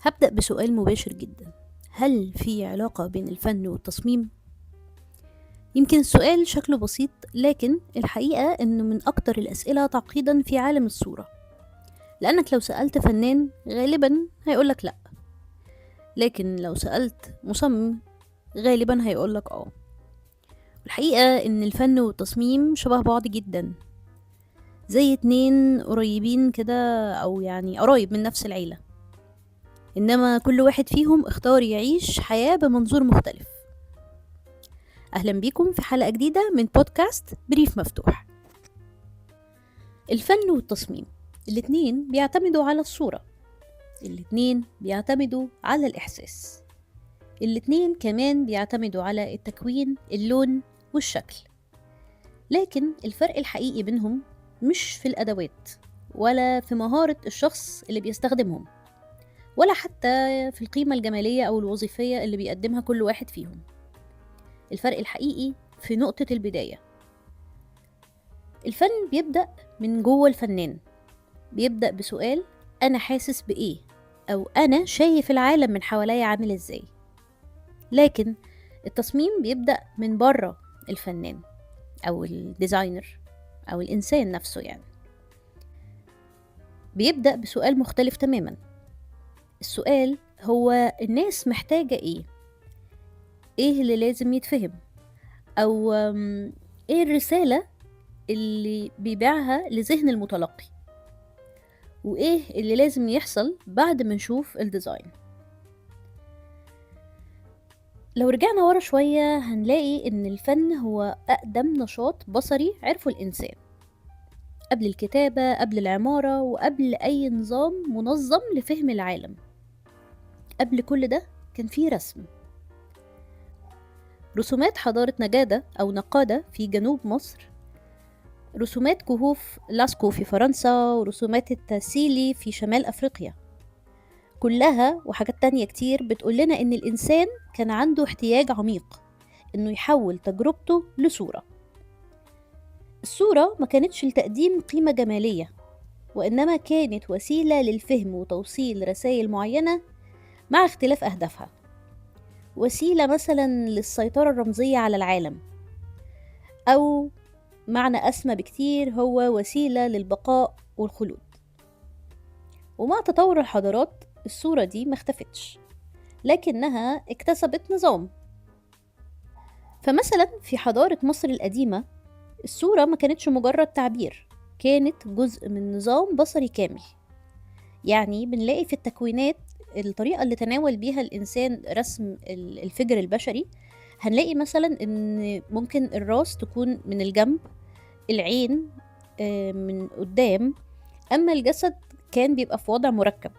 هبدأ بسؤال مباشر جدا. هل في علاقة بين الفن والتصميم؟ يمكن السؤال شكله بسيط، لكن الحقيقة إنه من أكتر الأسئلة تعقيدا في عالم الصورة. لأنك لو سألت فنان غالبا هيقولك لأ، لكن لو سألت مصمم غالبا هيقولك آه. الحقيقة إن الفن والتصميم شبه بعض جدا، زي اتنين قريبين كده، أو يعني قرايب من نفس العيلة، إنما كل واحد فيهم اختار يعيش حياة بمنظور مختلف. أهلا بيكم في حلقة جديدة من بودكاست بريف مفتوح. الفن والتصميم الاتنين بيعتمدوا على الصورة، الاتنين بيعتمدوا على الإحساس، الاتنين كمان بيعتمدوا على التكوين، اللون والشكل. لكن الفرق الحقيقي بينهم مش في الأدوات، ولا في مهارة الشخص اللي بيستخدمهم، ولا حتى في القيمة الجمالية أو الوظيفية اللي بيقدمها كل واحد فيهم. الفرق الحقيقي في نقطة البداية. الفن بيبدأ من جوه الفنان، بيبدأ بسؤال: أنا حاسس بإيه؟ أو أنا شايف العالم من حواليا عامل إزاي؟ لكن التصميم بيبدأ من بره الفنان أو الديزاينر أو الإنسان نفسه، يعني بيبدأ بسؤال مختلف تماما. السؤال هو: الناس محتاجة إيه؟ إيه اللي لازم يتفهم؟ أو إيه الرسالة اللي بيبيعها لذهن المتلقي؟ وإيه اللي لازم يحصل بعد ما نشوف الديزاين؟ لو رجعنا ورا شوية هنلاقي إن الفن هو أقدم نشاط بصري عرفه الإنسان، قبل الكتابة، قبل العمارة، وقبل أي نظام منظم لفهم العالم. قبل كل ده كان فيه رسم، رسومات حضارة نجادة أو نقادة في جنوب مصر، رسومات كهوف لاسكو في فرنسا، ورسومات التاسيلي في شمال أفريقيا. كلها وحاجات تانية كتير بتقول لنا إن الإنسان كان عنده احتياج عميق إنه يحول تجربته لصورة. الصورة ما كانتش لتقديم قيمة جمالية، وإنما كانت وسيلة للفهم وتوصيل رسائل معينة مع اختلاف أهدافها. وسيلة مثلا للسيطرة الرمزية على العالم، أو معنى أسمى بكتير هو وسيلة للبقاء والخلود. ومع تطور الحضارات الصورة دي ما اختفتش، لكنها اكتسبت نظام. فمثلا في حضارة مصر القديمة الصورة ما كانتش مجرد تعبير، كانت جزء من نظام بصري كامل. يعني بنلاقي في التكوينات الطريقة اللي تناول بيها الإنسان رسم الفجر البشري. هنلاقي مثلا إن ممكن الراس تكون من الجنب، العين من قدام، أما الجسد كان بيبقى في وضع مركب.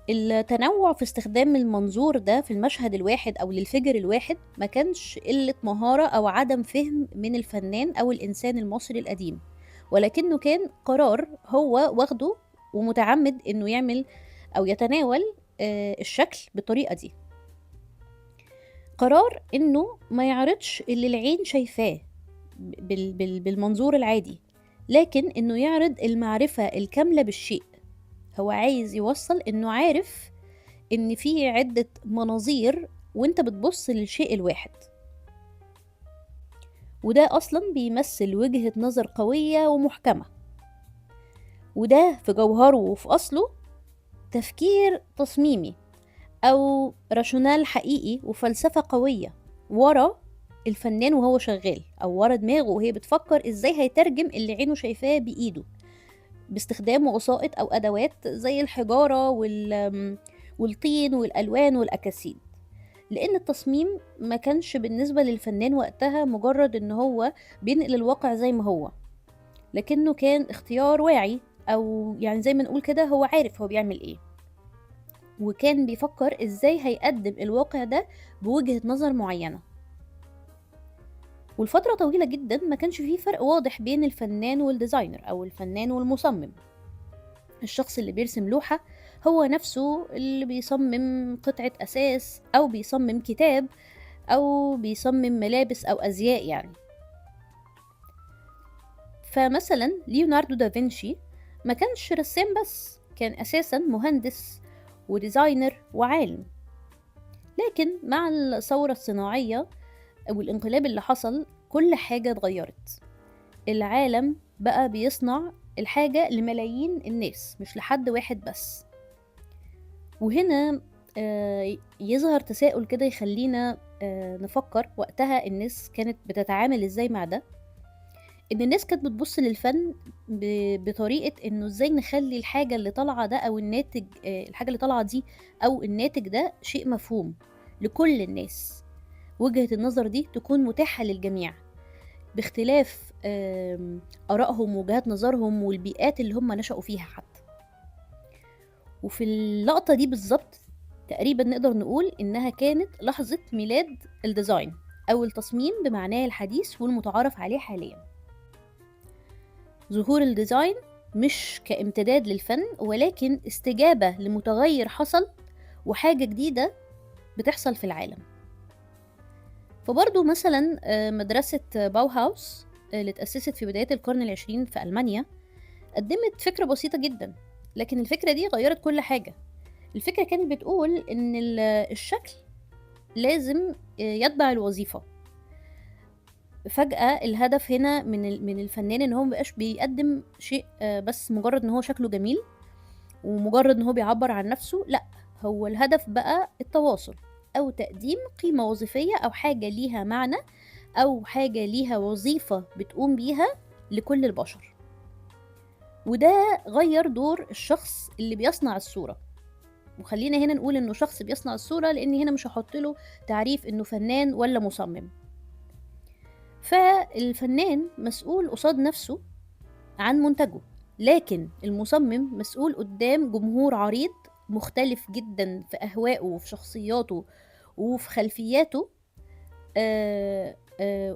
التنوع في استخدام المنظور ده في المشهد الواحد أو للفجر الواحد ما كانش قلة مهارة أو عدم فهم من الفنان أو الإنسان المصري القديم، ولكنه كان قرار هو واخده ومتعمد إنه يعمل أو يتناول الشكل بالطريقة دي. قرار إنه ما يعرضش اللي العين شايفاه بالمنظور العادي، لكن إنه يعرض المعرفة الكاملة بالشيء. هو عايز يوصل إنه عارف إن في عدة مناظير وإنت بتبص للشيء الواحد، وده أصلا بيمثل وجهة نظر قوية ومحكمة، وده في جوهره وفي أصله تفكير تصميمي أو راشونال حقيقي، وفلسفة قوية ورا الفنان وهو شغال، أو ورا دماغه وهي بتفكر إزاي هيترجم اللي عينه شايفاه بإيده باستخدام وسائط أو أدوات زي الحجارة والطين والألوان والأكاسيد. لأن التصميم ما كانش بالنسبة للفنان وقتها مجرد إن هو بينقل الواقع زي ما هو، لكنه كان اختيار واعي، أو يعني زي ما نقول كده هو عارف هو بيعمل إيه، وكان بيفكر إزاي هيقدم الواقع ده بوجهة نظر معينة. والفترة طويلة جدا ما كانش فيه فرق واضح بين الفنان والديزاينر أو الفنان والمصمم. الشخص اللي بيرسم لوحة هو نفسه اللي بيصمم قطعة أساس، أو بيصمم كتاب، أو بيصمم ملابس أو أزياء يعني. فمثلا ليوناردو دافنشي ما كانش رسام بس، كان أساسا مهندس وديزاينر وعالم. لكن مع الثورة الصناعية أو الانقلاب اللي حصل كل حاجة اتغيرت. العالم بقى بيصنع الحاجة لملايين الناس مش لحد واحد بس. وهنا يظهر تساؤل كده يخلينا نفكر وقتها الناس كانت بتتعامل ازاي مع ده. ان الناس كانت بتبص للفن بطريقة انه ازاي نخلي الحاجة اللي طالعة ده او الناتج، الحاجة اللي طالعة دي او الناتج ده شيء مفهوم لكل الناس. وجهة النظر دي تكون متاحة للجميع باختلاف آرائهم ووجهات نظرهم والبيئات اللي هم نشأوا فيها حتى. وفي اللقطة دي بالظبط تقريبا نقدر نقول إنها كانت لحظة ميلاد الديزاين أو التصميم بمعناه الحديث والمتعارف عليه حاليا. ظهور الديزاين مش كامتداد للفن ولكن استجابة لمتغير حصل وحاجة جديدة بتحصل في العالم. فبرضو مثلا مدرسة باوهاوس اللي اتأسست في بداية القرن العشرين في ألمانيا قدمت فكرة بسيطة جدا، لكن الفكرة دي غيرت كل حاجة. الفكرة كانت بتقول إن الشكل لازم يتبع الوظيفة. فجأة الهدف هنا من الفنان إن هو مبقاش بيقدم شيء بس مجرد إن هو شكله جميل ومجرد إن هو بيعبر عن نفسه، لأ، هو الهدف بقى التواصل أو تقديم قيمة وظيفية أو حاجة ليها معنى أو حاجة ليها وظيفة بتقوم بيها لكل البشر. وده غير دور الشخص اللي بيصنع الصورة. وخلينا هنا نقول إنه شخص بيصنع الصورة لأن هنا مش هحط له تعريف إنه فنان ولا مصمم. فالفنان مسؤول قصاد نفسه عن منتجه، لكن المصمم مسؤول قدام جمهور عريض مختلف جدا في أهوائه وفي شخصياته وفي خلفياته.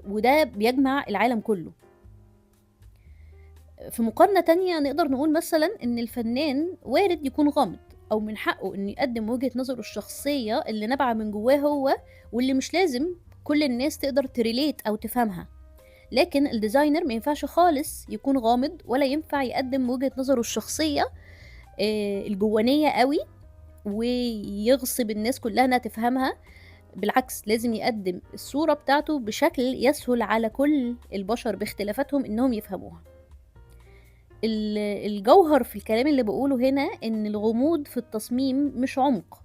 وده بيجمع العالم كله. في مقارنة تانية نقدر نقول مثلا إن الفنان وارد يكون غامض أو من حقه إنه يقدم وجهة نظره الشخصية اللي نابعة من جواه هو واللي مش لازم كل الناس تقدر تريليت أو تفهمها. لكن الديزاينر ما ينفعش خالص يكون غامض ولا ينفع يقدم وجهة نظره الشخصية الجوانية قوي ويغصب الناس كلها انها تفهمها. بالعكس، لازم يقدم الصورة بتاعته بشكل يسهل على كل البشر باختلافاتهم انهم يفهموها. الجوهر في الكلام اللي بقوله هنا ان الغموض في التصميم مش عمق،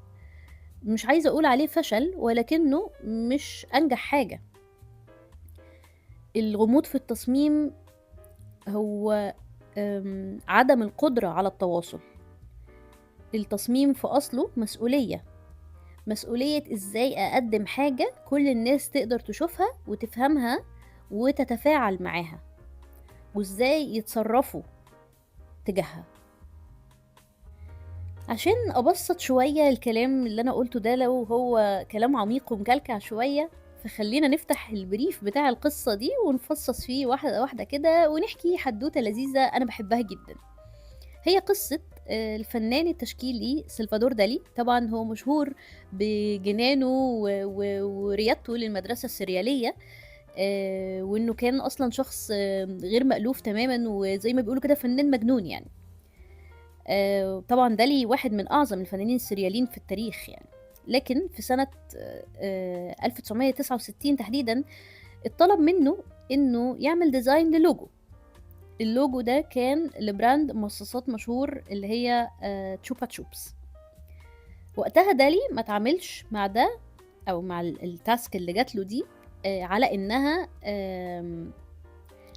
مش عايزة اقول عليه فشل ولكنه مش انجح حاجة. الغموض في التصميم هو عدم القدرة على التواصل. التصميم في أصله مسؤولية إزاي أقدم حاجة كل الناس تقدر تشوفها وتفهمها وتتفاعل معاها، وإزاي يتصرفوا تجاهها. عشان أبسط شوية الكلام اللي أنا قلته ده لو هو كلام عميق ومكلكع شوية، فخلينا نفتح البريف بتاع القصة دي ونفصص فيه واحدة واحدة كده ونحكي حدوتة لذيذة أنا بحبها جدا. هي قصة الفنان التشكيلي سلفادور دالي. طبعا هو مشهور بجنانه وريادته للمدرسة السريالية، وانه كان اصلا شخص غير مألوف تماما وزي ما بيقولوا كده فنان مجنون يعني. طبعا دالي واحد من اعظم الفنانين السرياليين في التاريخ يعني. لكن في سنة 1969 تحديدا اتطلب منه انه يعمل ديزاين للوجو. اللوجو ده كان لبراند مصاصات مشهور اللي هي تشوبا تشوبس. وقتها دالي ما تعملش مع ده او مع التاسك اللي جات له دي على انها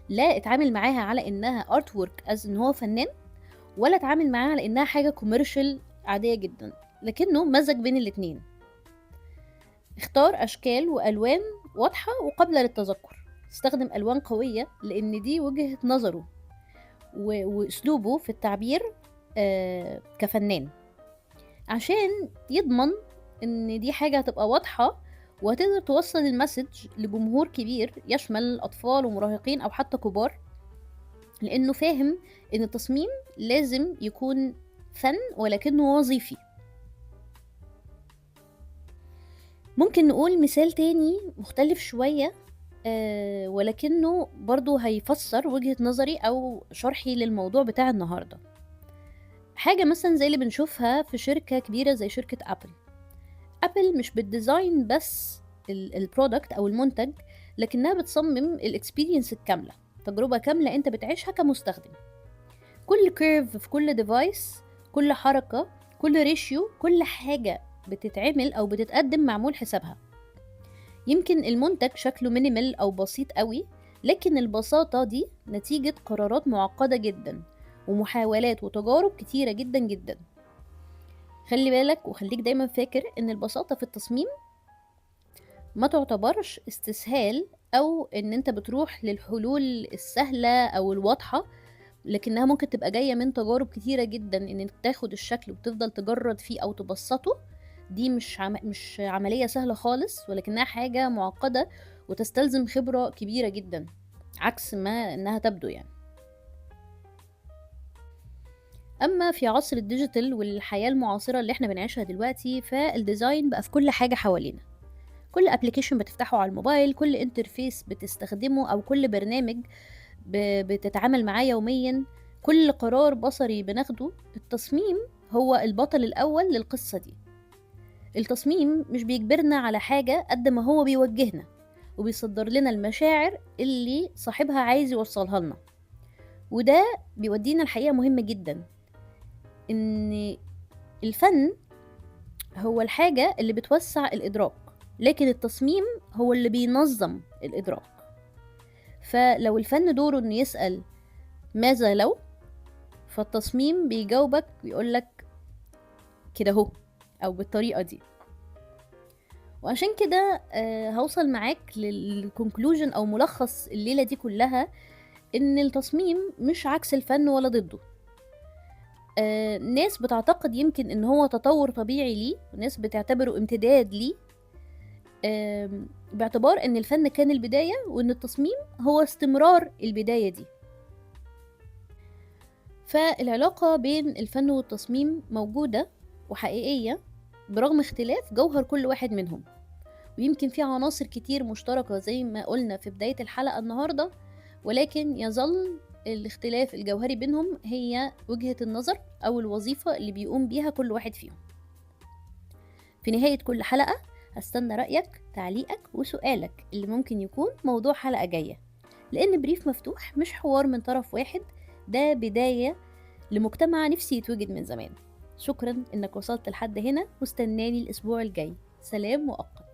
لا اتعامل معاها على انها ارت وورك از ان هو فنان، ولا اتعامل معاها على انها حاجه كوميرشال عاديه جدا، لكنه مزج بين الاتنين. اختار اشكال والوان واضحه وقابله للتذكر، استخدم الوان قويه لان دي وجهه نظره واسلوبه في التعبير كفنان، عشان يضمن ان دي حاجه هتبقى واضحه وهتقدر توصل المسج لجمهور كبير يشمل اطفال ومراهقين او حتى كبار، لانه فاهم ان التصميم لازم يكون فن ولكنه وظيفي. ممكن نقول مثال تاني مختلف شوية ولكنه برضو هيفسر وجهة نظري أو شرحي للموضوع بتاع النهاردة. حاجة مثلا زي اللي بنشوفها في شركة كبيرة زي شركة أبل. أبل مش بتديزاين بس البرودكت أو المنتج، لكنها بتصمم الاكسبيرينس الكاملة، تجربة كاملة انت بتعيشها كمستخدم. كل كيرف في كل ديفايس، كل حركة، كل ريشيو، كل حاجة بتتعمل أو بتتقدم معمول حسابها. يمكن المنتج شكله مينيمال أو بسيط قوي، لكن البساطة دي نتيجة قرارات معقدة جدا ومحاولات وتجارب كتيرة جدا جدا. خلي بالك وخليك دايما فاكر ان البساطة في التصميم ما تعتبرش استسهال او ان انت بتروح للحلول السهلة او الواضحة، لكنها ممكن تبقى جاية من تجارب كتيرة جدا ان انت تاخد الشكل وتفضل تجرد فيه او تبسطه. دي مش عملية سهلة خالص، ولكنها حاجة معقدة وتستلزم خبرة كبيرة جدا عكس ما انها تبدو يعني. اما في عصر الديجيتال والحياة المعاصرة اللي احنا بنعيشها دلوقتي، فالديزاين بقى في كل حاجة حوالينا. كل ابلكيشن بتفتحه على الموبايل، كل انترفيس بتستخدمه او كل برنامج بتتعامل معاه يوميا، كل قرار بصري بناخده، التصميم هو البطل الأول للقصة دي. التصميم مش بيجبرنا على حاجة قد ما هو بيوجهنا وبيصدر لنا المشاعر اللي صاحبها عايز يوصلها لنا. وده بيودينا الحقيقة مهمة جدا، إن الفن هو الحاجة اللي بتوسع الإدراك، لكن التصميم هو اللي بينظم الإدراك. فلو الفن دوره إنه يسأل ماذا لو، فالتصميم بيجاوبك ويقولك كده اهو او بالطريقه دي. وعشان كده هوصل معاك للكونكلوجن او ملخص الليله دي كلها، ان التصميم مش عكس الفن ولا ضده. ناس بتعتقد يمكن ان هو تطور طبيعي ليه، وناس بتعتبره امتداد ليه، باعتبار ان الفن كان البدايه وان التصميم هو استمرار البدايه دي. فالعلاقة بين الفن والتصميم موجودة وحقيقية برغم اختلاف جوهر كل واحد منهم، ويمكن في عناصر كتير مشتركة زي ما قلنا في بداية الحلقة النهاردة، ولكن يظل الاختلاف الجوهري بينهم هي وجهة النظر أو الوظيفة اللي بيقوم بيها كل واحد فيهم. في نهاية كل حلقة هستنى رأيك، تعليقك وسؤالك اللي ممكن يكون موضوع حلقة جاية، لأن بريف مفتوح مش حوار من طرف واحد، ده بداية لمجتمع نفسي يتوجد من زمان. شكرا إنك وصلت لحد هنا، واستناني الأسبوع الجاي. سلام مؤقت.